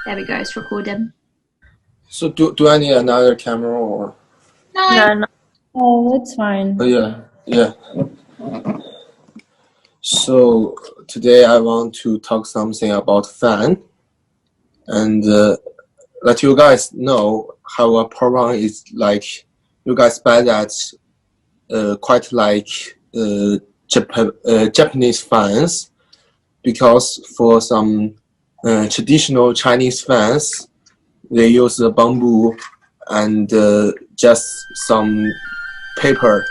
There we go, it's recording. So do I need another camera or? No. Oh, it's fine. Oh, yeah. So today I want to talk something about fan and let you guys know how a program is like. You guys buy that quite like Japanese fans, because for some traditional Chinese fans, they use the bamboo and just some paper.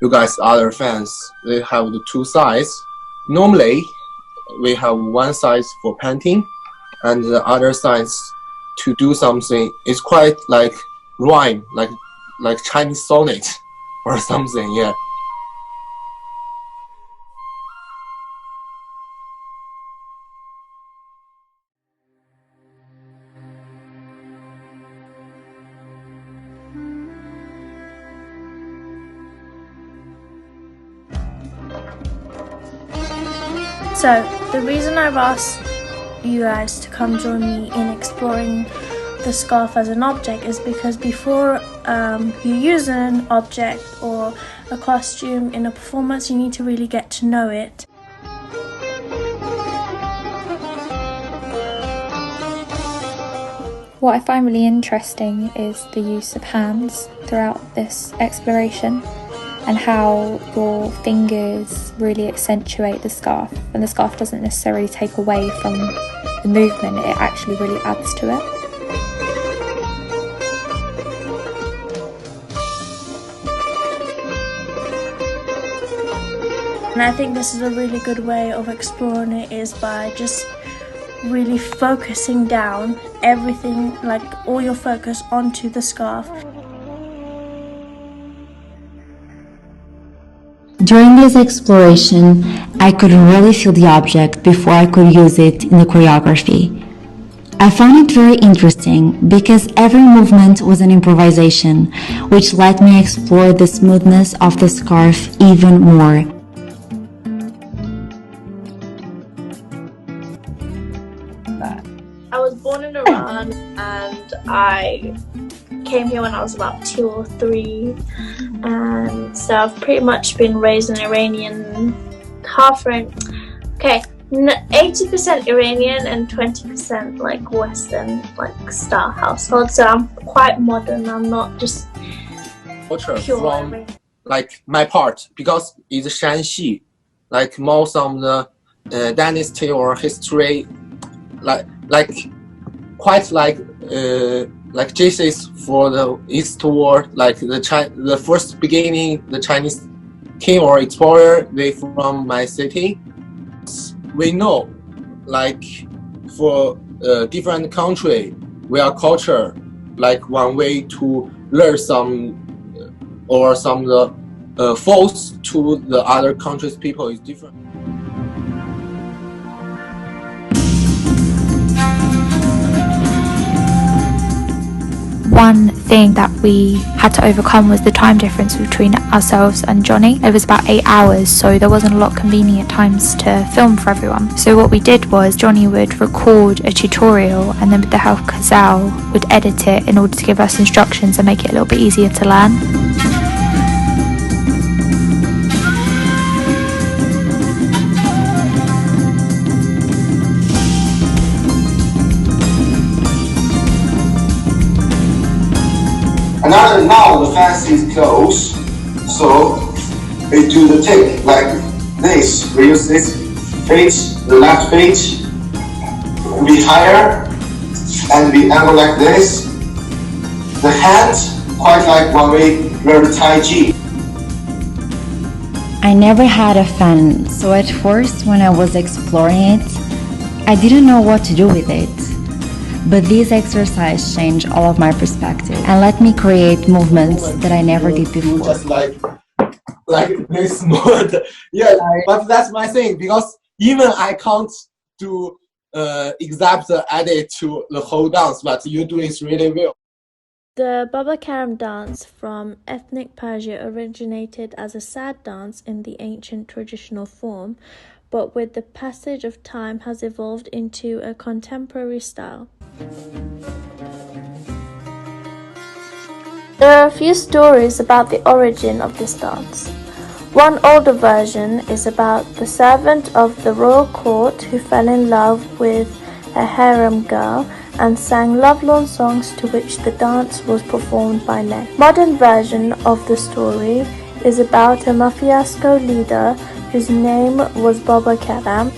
You guys, other fans, they have the two sides. Normally, we have one side for painting, and the other side to do something. It's quite like rhyme, like Chinese sonnet or something. Yeah. So, the reason I've asked you guys to come join me in exploring the scarf as an object is because before you use an object or a costume in a performance, you need to really get to know it. What I find really interesting is the use of hands throughout this exploration and how your fingers really accentuate the scarf, and the scarf doesn't necessarily take away from the movement, it actually really adds to it. And I think this is a really good way of exploring it, is by just really focusing down everything, like all your focus onto the scarf. During this exploration, I could really feel the object before I could use it in the choreography. I found it very interesting because every movement was an improvisation, which let me explore the smoothness of the scarf even more. I was born in Iran and I came here when I was about 2 or 3, and so I've pretty much been raised in Iranian, 80% Iranian and 20% like Western, like style household. So I'm quite modern. I'm not just Culture pure from Iranian. like my part, because it's Shanxi, like most of the dynasty or history, like quite like Jesus for the eastward, like the first beginning, the Chinese king or explorer, they from my city. We know, like for different country, we are culture, like one way to learn some or some faults to the other countries' people is different. One thing that we had to overcome was the time difference between ourselves and Johnny. It was about 8 hours, so there wasn't a lot of convenient times to film for everyone. So what we did was Johnny would record a tutorial, and then with the help of Kazal would edit it in order to give us instructions and make it a little bit easier to learn. Now the fence is closed, so we do the take like this. We use this page, the left page, we higher, and we angle like this. The hand, quite like when we learn Tai Chi. I never had a fan, so at first when I was exploring it, I didn't know what to do with it. But this exercise changed all of my perspective and let me create movements that I never did before. Just like this mode. Yeah, but that's my thing, because even I can't do except added to the whole dance, but you do it really well. The Baba Karam dance from ethnic Persia originated as a sad dance in the ancient traditional form, but with the passage of time has evolved into a contemporary style. There are a few stories about the origin of this dance. One older version is about the servant of the royal court who fell in love with a harem girl and sang lovelorn songs to which the dance was performed by men. Modern version of the story is about a mafiasco leader whose name was Baba Karam.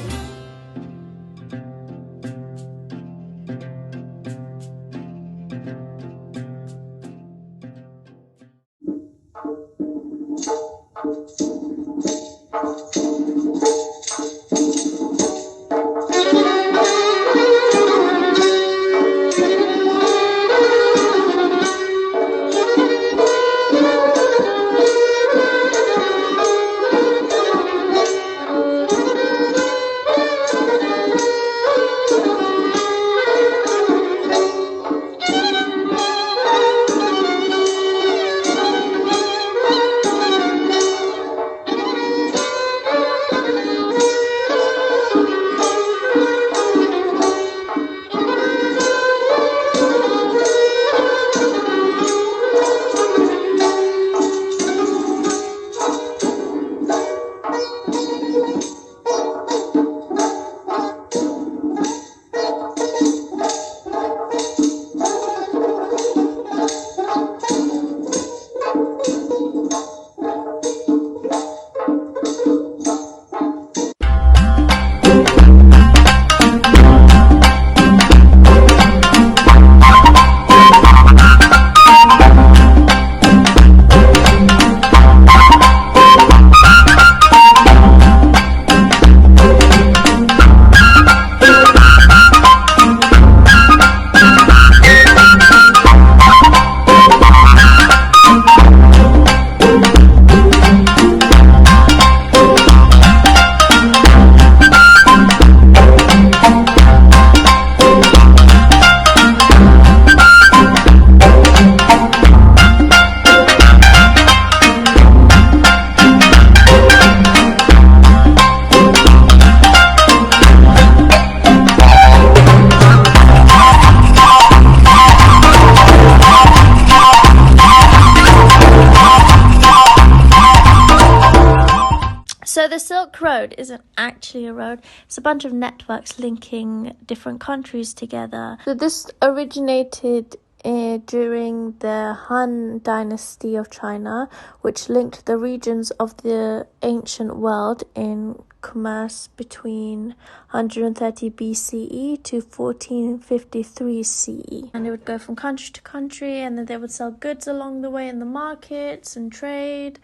So the Silk Road isn't actually a road, it's a bunch of networks linking different countries together. So this originated during the Han Dynasty of China, which linked the regions of the ancient world in commerce between 130 BCE to 1453 CE. And it would go from country to country, and then they would sell goods along the way in the markets and trade.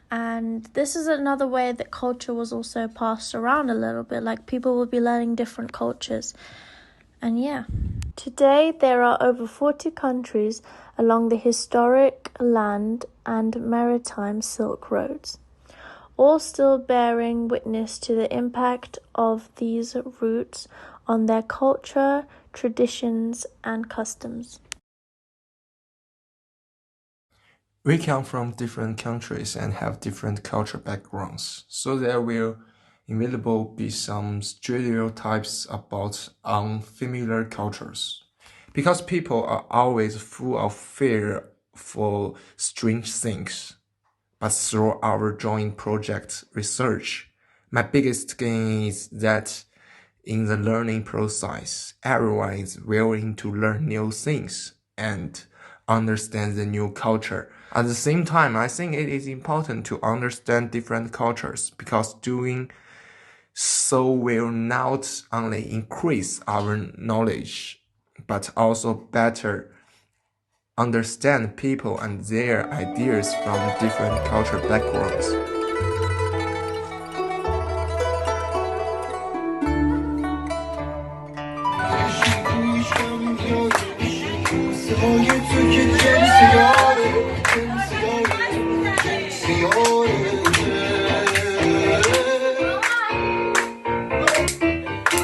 And this is another way that culture was also passed around a little bit, like people would be learning different cultures. And yeah, today there are over 40 countries along the historic land and maritime Silk Roads, all still bearing witness to the impact of these routes on their culture, traditions, and customs. We come from different countries and have different cultural backgrounds, so there will inevitably be some stereotypes about unfamiliar cultures. Because people are always full of fear for strange things. But through our joint project research, my biggest gain is that in the learning process, everyone is willing to learn new things and understand the new culture. At the same time, I think it is important to understand different cultures because doing so will not only increase our knowledge, but also better understand people and their ideas from different cultural backgrounds. Oh, you